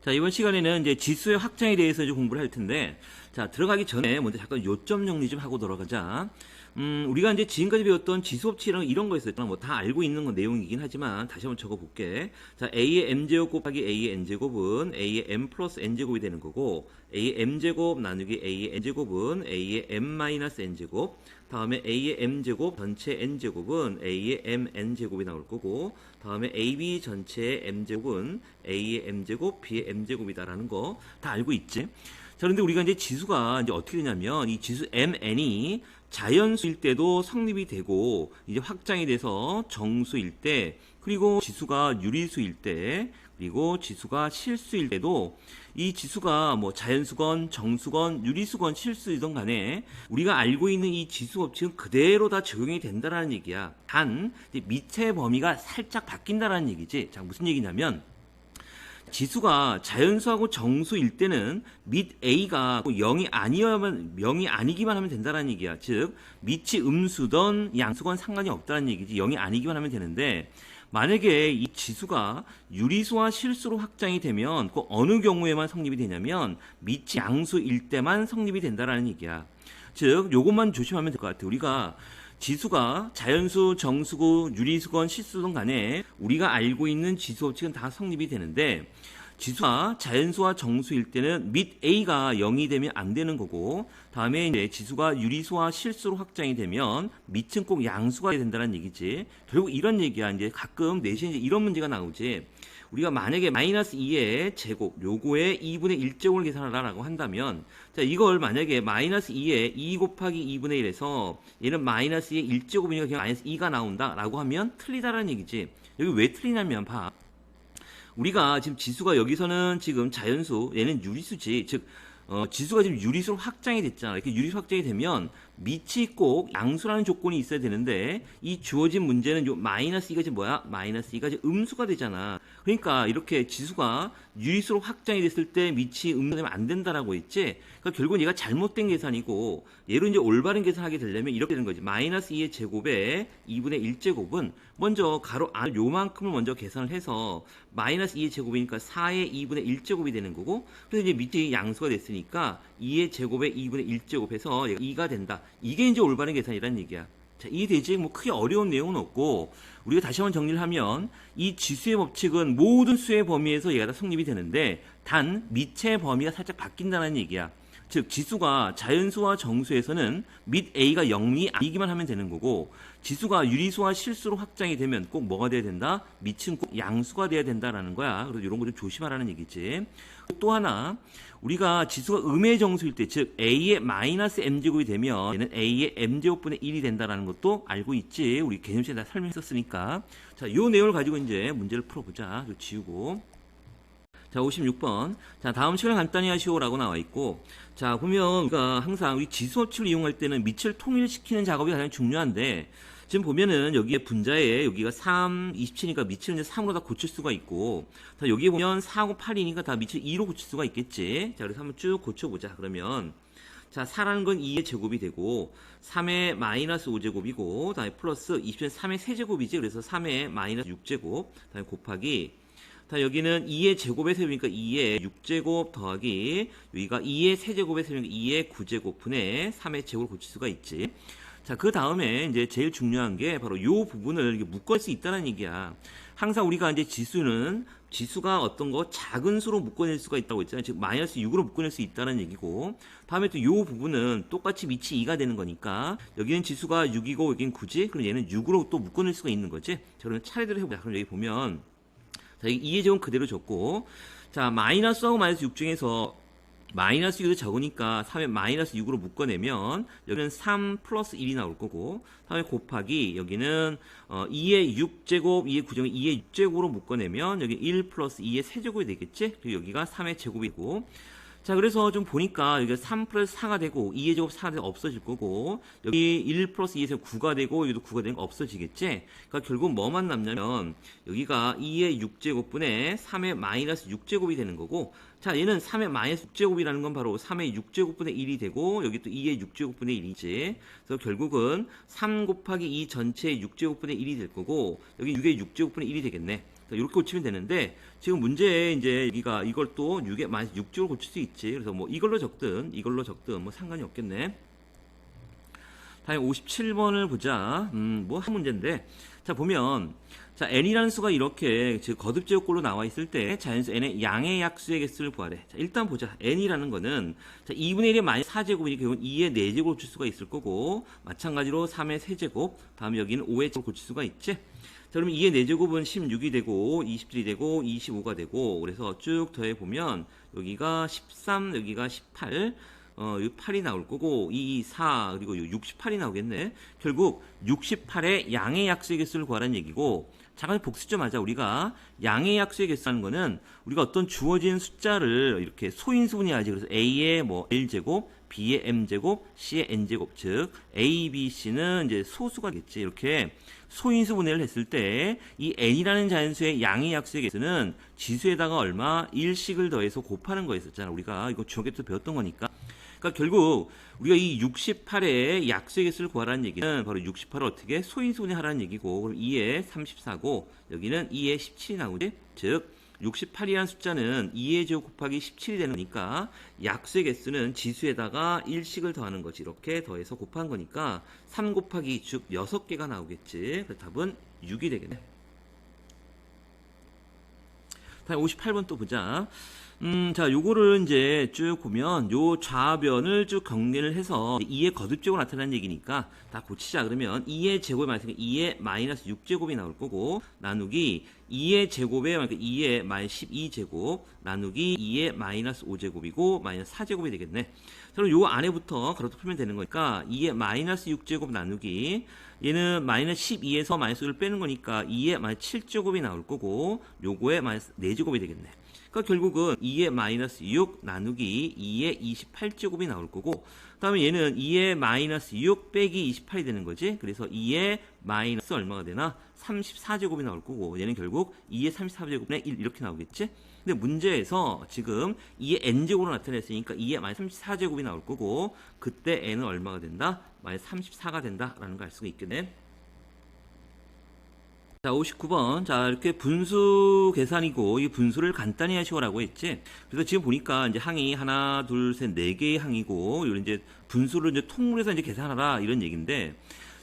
자, 이번 시간에는 이제 지수의 확장에 대해서 이제 공부를 할 텐데, 자, 들어가기 전에 먼저 잠깐 요점 정리 좀 하고 들어가자. 우리가 이제 지금까지 배웠던 지수 법칙이랑 이런 거 있었잖아. 뭐 다 알고 있는 건 내용이긴 하지만 다시 한번 적어 볼게. 자, A의 M제곱 곱하기 A의 N제곱은 A의 M 플러스 N제곱이 되는 거고, A의 M제곱 나누기 A의 N제곱은 A의 M 마이너스 N제곱, 다음에 A의 M제곱 전체 N제곱은 A의 MN제곱이 나올 거고, 다음에 AB 전체의 M제곱은 A의 M제곱, B의 M제곱이다라는 거 다 알고 있지? 자, 그런데 우리가 이제 지수가 이제 어떻게 되냐면, 이 지수 MN이 자연수일 때도 성립이 되고, 이제 확장이 돼서 정수일 때, 그리고 지수가 유리수일 때, 그리고 지수가 실수일 때도 이 지수가 뭐 자연수건, 정수건, 유리수건, 실수이든 간에 우리가 알고 있는 이 지수 법칙은 그대로 다 적용이 된다라는 얘기야. 단, 미처의 범위가 살짝 바뀐다라는 얘기지. 자, 무슨 얘기냐면, 지수가 자연수하고 정수일 때는 밑 A가 0이 아니기만 하면 된다는 얘기야. 즉, 밑이 음수든 양수건 상관이 없다는 얘기지. 0이 아니기만 하면 되는데, 만약에 이 지수가 유리수와 실수로 확장이 되면 그 어느 경우에만 성립이 되냐면 밑이 양수일 때만 성립이 된다는 얘기야. 즉, 요것만 조심하면 될 것 같아. 우리가 지수가 자연수, 정수고, 유리수건, 실수든 간에 우리가 알고 있는 지수 법칙은 다 성립이 되는데, 지수가 자연수와 정수일 때는 밑 A가 0이 되면 안 되는 거고, 다음에 이제 지수가 유리수와 실수로 확장이 되면 밑은 꼭 양수가 된다는 얘기지. 결국 이런 얘기야. 이제 가끔 내신에 이제 이런 문제가 나오지. 우리가 만약에 마이너스 2의 제곱, 요거의 2분의 1제곱을 계산하라고 한다면, 자, 이걸 만약에 마이너스 2의 2 곱하기 2분의 1에서 얘는 마이너스 2의 1제곱이니까 그냥 마이너스 2가 나온다라고 하면 틀리다라는 얘기지. 여기 왜 틀리냐면, 봐. 우리가 지금 지수가 여기서는 지금 자연수, 얘는 유리수지. 즉, 지수가 지금 유리수로 확장이 됐잖아. 이렇게 유리수 확장이 되면 밑이 꼭 양수라는 조건이 있어야 되는데, 이 주어진 문제는 요 마이너스 2가 지금 뭐야? 마이너스 2가 지금 음수가 되잖아. 그러니까 이렇게 지수가 유리수로 확장이 됐을 때 밑이 음수되면 안 된다라고 했지. 그러니까 결국은 얘가 잘못된 계산이고, 얘로 이제 올바른 계산하게 되려면 이렇게 되는 거지. 마이너스 2의 제곱에 2분의 1제곱은 먼저 가로 안 요만큼을 먼저 계산을 해서 마이너스 2의 제곱이니까 4의 2분의 1제곱이 되는 거고, 그래서 이제 밑이 양수가 됐으니까 2의 제곱에 2분의 1제곱 해서 얘가 2가 된다. 이게 이제 올바른 계산이라는 얘기야. 자, 이해되지? 뭐 크게 어려운 내용은 없고, 우리가 다시 한번 정리를 하면 이 지수의 법칙은 모든 수의 범위에서 얘가 다 성립이 되는데, 단 밑의 범위가 살짝 바뀐다는 얘기야. 즉, 지수가 자연수와 정수에서는 밑 A가 0이 아니기만 하면 되는 거고, 지수가 유리수와 실수로 확장이 되면 꼭 뭐가 돼야 된다? 밑은 꼭 양수가 돼야 된다라는 거야. 그래서 이런 거 좀 조심하라는 얘기지. 또 하나, 우리가 지수가 음의 정수일 때, 즉 A의 마이너스 M제곱이 되면 얘는 A의 M제곱분의 1이 된다는 것도 알고 있지. 우리 개념시에 다 설명했었으니까. 자, 요 내용을 가지고 이제 문제를 풀어보자. 이거 지우고. 자, 56번. 자, 다음 식을 간단히 하시오라고 나와 있고, 자, 보면 우리가 항상 우리 지수 법칙을 이용할 때는 밑을 통일시키는 작업이 가장 중요한데, 지금 보면은 여기에 분자에 여기가 3, 27이니까 밑을 이제 3으로 다 고칠 수가 있고, 자, 여기에 보면 4하고 8이니까 다 밑을 2로 고칠 수가 있겠지. 자, 그래서 한번 쭉 고쳐보자. 그러면, 자, 4라는 건 2의 제곱이 되고, 3의 마이너스 5제곱이고, 다음에 플러스 27은 3의 세제곱이지. 그래서 3의 마이너스 6제곱, 다음에 곱하기, 자, 여기는 2의 제곱에 세우니까 2의 6제곱 더하기, 여기가 2의 세제곱에 세우니까 2의 9제곱 분의 3의 제곱을 고칠 수가 있지. 자, 그 다음에 이제 제일 중요한 게 바로 요 부분을 이렇게 묶을 수 있다는 얘기야. 항상 우리가 이제 지수가 어떤 거 작은 수로 묶어낼 수가 있다고 했잖아요. 즉, 마이너스 6으로 묶어낼 수 있다는 얘기고, 다음에 또 요 부분은 똑같이 밑이 2가 되는 거니까, 여기는 지수가 6이고, 여기는 9지? 그럼 얘는 6으로 또 묶어낼 수가 있는 거지? 자, 그러면 차례대로 해보자. 그럼 여기 보면, 자, 2의 제곱은 그대로 줬고, 자, 마이너스하고 마이너스 6 중에서 마이너스 6이 적으니까 3에 마이너스 6으로 묶어내면 여기는 3 플러스 1이 나올 거고, 다음에 곱하기 여기는 2의 6제곱, 2의 9제곱, 2의 6제곱으로 묶어내면 여기 1 플러스 2의 세제곱이 되겠지? 그리고 여기가 3의 제곱이고, 자, 그래서 좀 보니까 여기가 3 플러스 4가 되고 2의 제곱 4가 되고 없어질 거고, 여기 1 플러스 2에서 9가 되고 여기도 9가 되는 거 없어지겠지? 그러니까 결국 뭐만 남냐면 여기가 2의 6제곱분의 3의 마이너스 6제곱이 되는 거고, 자, 얘는 3의 마이너스 6제곱이라는 건 바로 3의 6제곱분의 1이 되고, 여기 또 2의 6제곱분의 1이지. 그래서 결국은 3 곱하기 2 전체의 6제곱분의 1이 될 거고, 여기 6의 6제곱분의 1이 되겠네. 이렇게 고치면 되는데 지금 문제에 이제 여기가 이걸 또 6에 마이너스 6제곱을 고칠 수 있지. 그래서 뭐 이걸로 적든 이걸로 적든 뭐 상관이 없겠네. 다음에 57번을 보자. 뭐 한 문제인데 자 보면 자 n이라는 수가 이렇게 즉 거듭제곱꼴로 나와 있을 때 자연수 n의 양의 약수의 개수를 구하래. 자 일단 보자. n이라는 거는 자 2분의 1의 마이너스 4제곱이니까 이건 2의 4제곱을 고칠 수가 있을 거고 마찬가지로 3의 세제곱 다음에 여기는 5의 제곱을 고칠 수가 있지. 자 그러면 2의 4제곱은 16이 되고 27이 되고 25가 되고 그래서 쭉 더해 보면 여기가 13 여기가 18 여기 8이 나올 거고 2, 4 그리고 68이 나오겠네. 결국 68의 양의 약수의 개수를 구하라는 얘기고 잠깐 복습 좀 하자. 우리가 양의 약수의 개수라는 거는 우리가 어떤 주어진 숫자를 이렇게 소인수분해야지. 그래서 A의 뭐 L제곱, B의 M제곱, C의 N제곱 즉 A, B, C는 이제 소수가겠지. 이렇게 소인수분해를 했을 때 이 n이라는 자연수의 양의 약수의 개수는 지수에다가 얼마 1씩을 더해서 곱하는 거였었잖아. 우리가 이거 중학교 때 배웠던 거니까. 그러니까 결국 우리가 이 68의 약수의 개수를 구하라는 얘기는 바로 68을 어떻게 소인수분해하라는 얘기고 그럼 2의 34고 여기는 2의 17이 나오지. 즉 68이라는 숫자는 2의 제곱 곱하기 17이 되는 거니까 약수의 개수는 지수에다가 1씩을 더하는 거지. 이렇게 더해서 곱한 거니까 3 곱하기 2, 즉 6개가 나오겠지. 그래서 답은 6이 되겠네. 다음 58번 또 보자. 자, 요거를 이제 쭉 보면 요 좌변을 쭉 경계를 해서 2의 거듭제곱 나타나는 얘기니까 다 고치자. 그러면 2의 제곱에 마이너스 2의 마이너스 6제곱이 나올 거고 나누기 2의 제곱에 그러니까 2의 마이너스 12제곱 나누기 2의 마이너스 5제곱이고 마이너스 4제곱이 되겠네. 그럼 요 안에부터 가로도 풀면 되는 거니까 2의 마이너스 6제곱 나누기 얘는 마이너스 12에서 마이너스 1을 빼는 거니까 2의 마이너스 7제곱이 나올 거고 요거에 마이너스 4제곱이 되겠네. 그러니까 결국은 2의 마이너스 6 나누기 2의 28제곱이 나올 거고 그 다음에 얘는 2의 마이너스 6 빼기 28이 되는 거지. 그래서 2의 마이너스 얼마가 되나? 34제곱이 나올 거고 얘는 결국 2의 34제곱분의 1 이렇게 나오겠지. 근데 문제에서 지금 2의 n제곱으로 나타냈으니까 2의 마이너스 34제곱이 나올 거고 그때 n은 얼마가 된다? 마이너스 34가 된다라는 걸 알 수가 있겠네. 자, 59번. 자, 이렇게 분수 계산이고, 이 분수를 간단히 하시오라고 했지. 그래서 지금 보니까 이제 항이 하나, 둘, 셋, 네 개의 항이고, 이런 이제 분수를 이제 통분해서 이제 계산하라, 이런 얘기인데,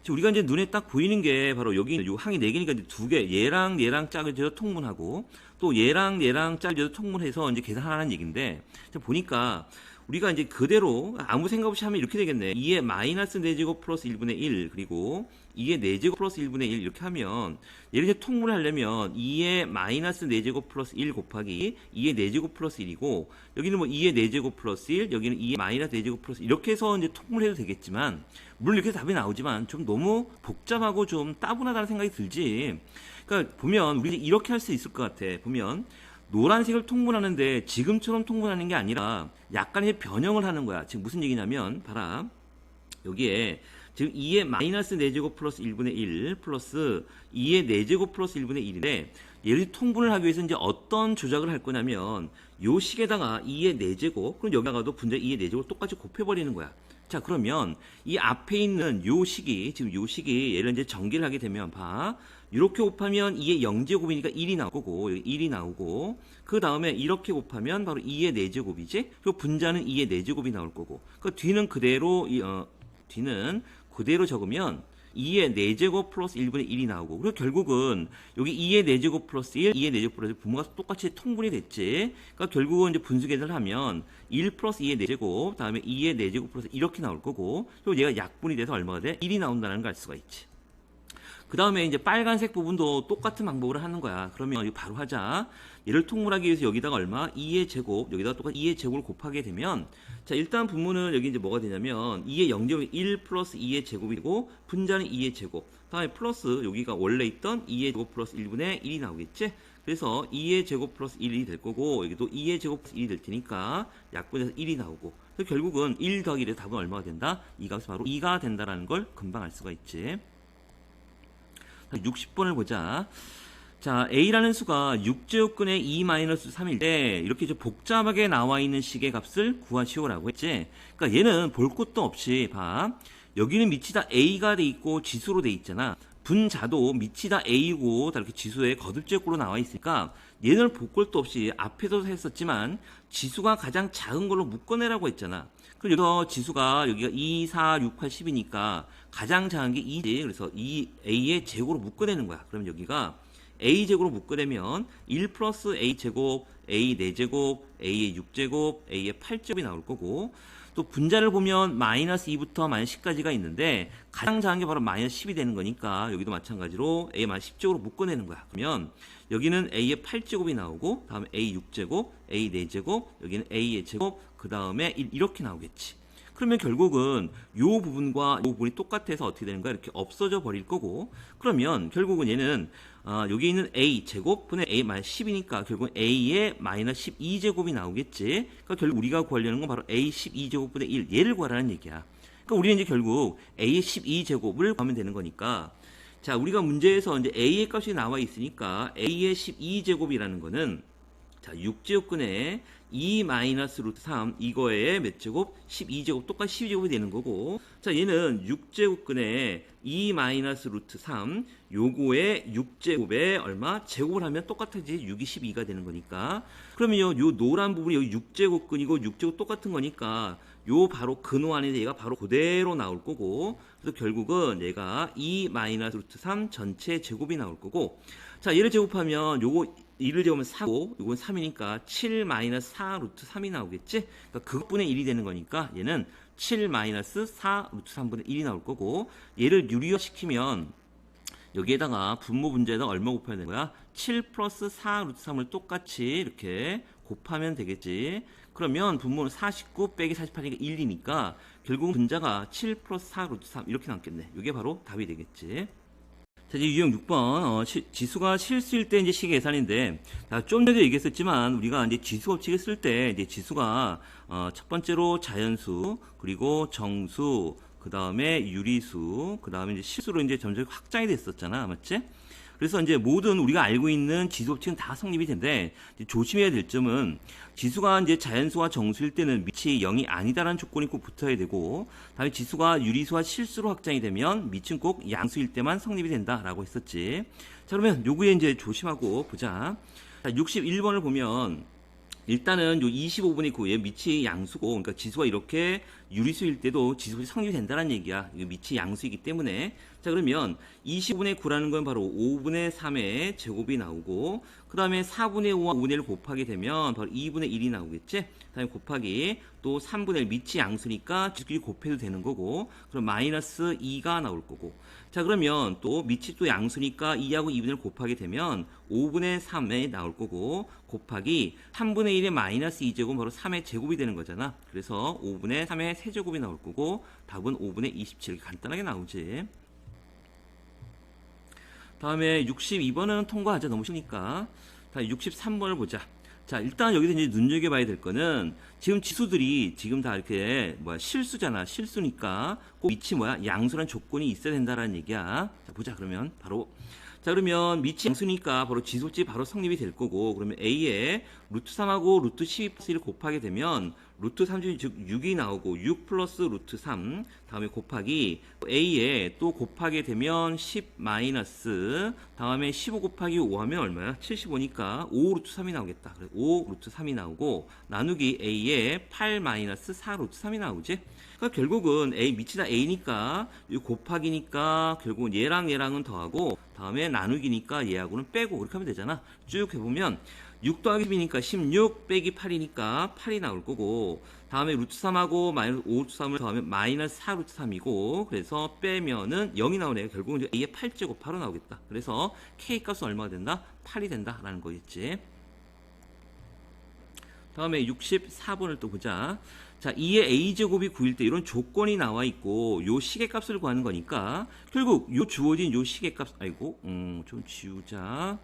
지금 우리가 이제 눈에 딱 보이는 게 바로 여기 요 항이 네 개니까 이제 두 개, 얘랑 얘랑 짝을 지어서 통분하고, 또 얘랑 얘랑 짝을 지어서 통분해서 이제 계산하라는 얘기인데, 지금 보니까, 우리가 이제 그대로 아무 생각 없이 하면 이렇게 되겠네. 2의 마이너스 4제곱 플러스 1분의 1 그리고 2의 4제곱 플러스 1분의 1 이렇게 하면 얘를 이제 통분을 하려면 2의 마이너스 4제곱 플러스 1 곱하기 2의 4제곱 플러스 1이고 여기는 뭐 2의 4제곱 플러스 1 여기는 2의 마이너스 4제곱 플러스 1 이렇게 해서 이제 통분을 해도 되겠지만 물론 이렇게 답이 나오지만 좀 너무 복잡하고 좀 따분하다는 생각이 들지. 그러니까 보면 우리 이렇게 할 수 있을 것 같아. 보면 노란색을 통분하는데 지금처럼 통분하는 게 아니라 약간의 변형을 하는 거야. 지금 무슨 얘기냐면 봐라. 여기에 지금 2의 마이너스 4제곱 플러스 1분의 1 플러스 2의 4제곱 플러스 1분의 1인데 얘를 통분을 하기 위해서 이제 어떤 조작을 할 거냐면 요 식에다가 2의 4제곱 그럼 여기다가도 분자 2의 4제곱을 똑같이 곱해버리는 거야. 자 그러면 이 앞에 있는 요 식이 지금 요 식이 얘를 이제 전개를 하게 되면 봐. 이렇게 곱하면 2의 0제곱이니까 1이 나올 거고 여기 1이 나오고 그 다음에 이렇게 곱하면 바로 2의 4제곱이지. 그 분자는 2의 4제곱이 나올 거고 그 뒤는 그대로 뒤는 그대로 적으면 2의 4제곱 플러스 1분의 1이 나오고 그리고 결국은 여기 2의 4제곱 플러스 1, 2의 4제곱 플러스 1 분모가 똑같이 통분이 됐지. 그러니까 결국은 이제 분수 계산을 하면 1 플러스 2의 4제곱 다음에 2의 4제곱 플러스 이렇게 나올 거고 그리고 얘가 약분이 돼서 얼마가 돼? 1이 나온다는 걸 알 수가 있지. 그 다음에 이제 빨간색 부분도 똑같은 방법으로 하는 거야. 그러면 이거 바로 하자. 얘를 통분하기 위해서 여기다가 얼마? 2의 제곱, 여기다가 똑같이 2의 제곱을 곱하게 되면 자 일단 분모는 여기 이제 뭐가 되냐면 2의 0제곱이 1 플러스 2의 제곱이고 분자는 2의 제곱 다음에 플러스 여기가 원래 있던 2의 제곱 플러스 1분의 1이 나오겠지? 그래서 2의 제곱 플러스 1이 될 거고 여기도 2의 제곱 플러스 1이 될 테니까 약분해서 1이 나오고 그래서 결국은 1 더하기 1의 답은 얼마가 된다? 이 값이 바로 2가 된다라는 걸 금방 알 수가 있지. 60번을 보자. 자, A라는 수가 6제곱근의 2-3일 때 이렇게 좀 복잡하게 나와 있는 식의 값을 구하시오라고 했지. 그러니까 얘는 볼 것도 없이 봐. 여기는 밑이 다 A가 돼 있고 지수로 돼 있잖아. 분자도 밑이 다 A고 다 이렇게 지수에 거듭제곱으로 나와 있으니까 얘는 볼 것도 없이 앞에서도 했었지만 지수가 가장 작은 걸로 묶어내라고 했잖아. 그럼 여기서 지수가 여기가 2, 4, 6, 8, 10이니까 가장 작은 게 2지. 그래서 이 A의 제곱으로 묶어내는 거야. 그러면 여기가 A 제곱으로 묶어내면 1 플러스 A 제곱, A 4제곱, A의 6제곱, A의 8제곱이 나올 거고, 또 분자를 보면 마이너스 2부터 마이너스 10까지가 있는데 가장 작은 게 바로 마이너스 10이 되는 거니까 여기도 마찬가지로 A 마이너스 10제곱으로 묶어내는 거야. 그러면 여기는 A의 8제곱이 나오고, 다음에 A 6제곱, A 4제곱, 여기는 A의 제곱, 그 다음에 이렇게 나오겠지. 그러면 결국은 요 부분과 요 부분이 똑같아서 어떻게 되는 거야? 이렇게 없어져 버릴 거고, 그러면 결국은 얘는 여기 있는 A 제곱 분의 A 마이너스 10이니까 결국은 A의 마이너스 12제곱이 나오겠지. 그러니까 결국 우리가 구하려는 건 바로 A 12제곱 분의 1 얘를 구하라는 얘기야. 그러니까 우리는 이제 결국 A의 12제곱을 구하면 되는 거니까, 자, 우리가 문제에서 이제 A의 값이 나와 있으니까 A의 12제곱이라는 거는, 자, 6제곱근에 2 마이너스 루트 3 이거에 몇 제곱? 12제곱, 똑같이 12제곱이 되는 거고, 자, 얘는 6제곱근에 2 마이너스 루트 3 요거에 6제곱에 얼마? 제곱을 하면 똑같아지 6이 12가 되는 거니까, 그러면요 요 노란 부분이 여기 6제곱근이고 6제곱 똑같은 거니까 요 바로 근호 안에 얘가 바로 그대로 나올 거고, 그래서 결국은 얘가 2 마이너스 루트 3 전체 제곱이 나올 거고, 자, 얘를 제곱하면 요거 1을 제곱하면 4고 요건 3이니까 7 마이너스 4 루트 3이 나오겠지. 그러니까 그것분의 1이 되는 거니까 얘는 7 마이너스 4 루트 3분의 1이 나올 거고, 얘를 유리화 시키면 여기에다가 분모 분자에다가 얼마 곱해야 되는 거야? 7 플러스 4 루트 3을 똑같이 이렇게 곱하면 되겠지. 그러면 분모는 49 빼기 48이니까 1이니까 결국은 분자가 7 플러스 4 루트 3 이렇게 남겠네. 이게 바로 답이 되겠지. 자, 이제 유형 6번, 지수가 실수일 때 이제 식 계산인데, 좀 전에도 얘기했었지만, 우리가 이제 지수 법칙을 쓸 때, 이제 지수가, 첫 번째로 자연수, 그리고 정수, 그 다음에 유리수, 그 다음에 이제 실수로 이제 점점 확장이 됐었잖아. 맞지? 그래서 이제 모든 우리가 알고 있는 지수 법칙은 다 성립이 되는데, 조심해야 될 점은 지수가 이제 자연수와 정수일 때는 밑이 0이 아니다라는 조건이 꼭 붙어야 되고, 다음에 지수가 유리수와 실수로 확장이 되면 밑은 꼭 양수일 때만 성립이 된다라고 했었지. 자, 그러면 요구에 이제 조심하고 보자. 자, 61번을 보면 일단은 요 25분의 9에 밑이 양수고, 그러니까 지수가 이렇게 유리수일 때도 지수가 성립이 된다는 얘기야. 이거 밑이 양수이기 때문에. 자, 그러면 25분의 9라는 건 바로 5분의 3의 제곱이 나오고, 그 다음에 4분의 5와 5분의 1을 곱하게 되면 바로 2분의 1이 나오겠지? 그 다음에 곱하기 또 3분의 1, 밑이 양수니까 지수끼리 곱해도 되는 거고, 그럼 마이너스 2가 나올 거고. 자, 그러면 또 밑이 또 양수니까 2하고 2분의 1을 곱하게 되면 5분의 3에 나올 거고, 곱하기 3분의 1의 마이너스 2제곱은 바로 3의 제곱이 되는 거잖아. 그래서 5분의 3의 세제곱이 나올 거고, 답은 5분의 27 이렇게 간단하게 나오지. 다음에 62번은 통과하자. 너무 쉬우니까. 다음 63번을 보자. 자, 일단 여기서 이제 눈여겨봐야 될 거는 지금 지수들이 지금 다 이렇게 실수잖아. 실수니까 꼭 밑이 양수란 조건이 있어야 된다라는 얘기야. 자, 보자. 그러면 바로. 자, 그러면 밑이 양수니까 바로 지수지 바로 성립이 될 거고, 그러면 A에 루트 3하고 루트 12 플러스 1을 곱하게 되면 루트 3즉 6이 나오고 6 플러스 루트 3 다음에 곱하기 A에 또 곱하게 되면 10 마이너스 다음에 15 곱하기 5 하면 얼마야? 75니까 5 루트 3이 나오겠다. 그래서 5 루트 3이 나오고 나누기 A에 8 마이너스 4 루트 3이 나오지. 그러니까 결국은 A 밑이 다 A니까 이 곱하기니까 결국은 얘랑은 더하고 다음에 나누기니까 얘하고는 빼고 그렇게 하면 되잖아. 쭉 해보면 6 더하기 10이니까 16 빼기 8이니까 8이 나올 거고, 다음에 루트 3하고 마이너스 5 루트 3을 더하면 마이너스 4 루트 3이고, 그래서 빼면은 0이 나오네요. 결국은 이제 A의 8제곱 바로 나오겠다. 그래서 K 값은 얼마가 된다? 8이 된다라는 거겠지. 다음에 64번을 또 보자. 자, 2의 A제곱이 9일 때 이런 조건이 나와 있고 요 식의 값을 구하는 거니까 결국 요 주어진 요 식의 값, 좀 지우자.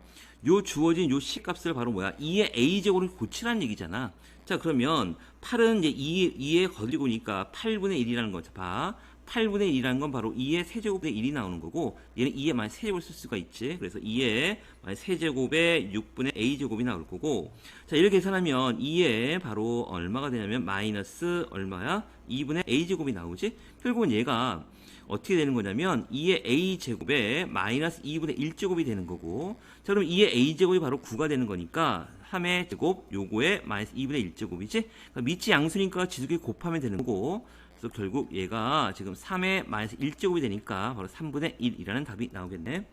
요 주어진 요 식 값을 바로 2의 A제곱을 고치라는 얘기잖아. 자, 그러면 8은 이제 2의 거들이고니까 8분의 1이라는 거죠. 봐. 8분의 1이라는 건 바로 2의 세제곱의 1이 나오는 거고, 얘는 2의 마이너스 세제곱을 쓸 수가 있지. 그래서 2의 마이너스 세제곱의 6분의 A제곱이 나올 거고, 자, 이렇게 계산하면 2의 바로 얼마가 되냐면 마이너스 얼마야? 2분의 A제곱이 나오지. 결국은 얘가 어떻게 되는 거냐면 2의 a제곱에 마이너스 2분의 1제곱이 되는 거고, 자 그럼 2의 a제곱이 바로 9가 되는 거니까 3의 제곱 요거에 마이너스 2분의 1제곱이지, 그러니까 밑이 양수니까 지수끼리 곱하면 되는 거고, 그래서 결국 얘가 지금 3의 마이너스 1제곱이 되니까 바로 3분의 1이라는 답이 나오겠네.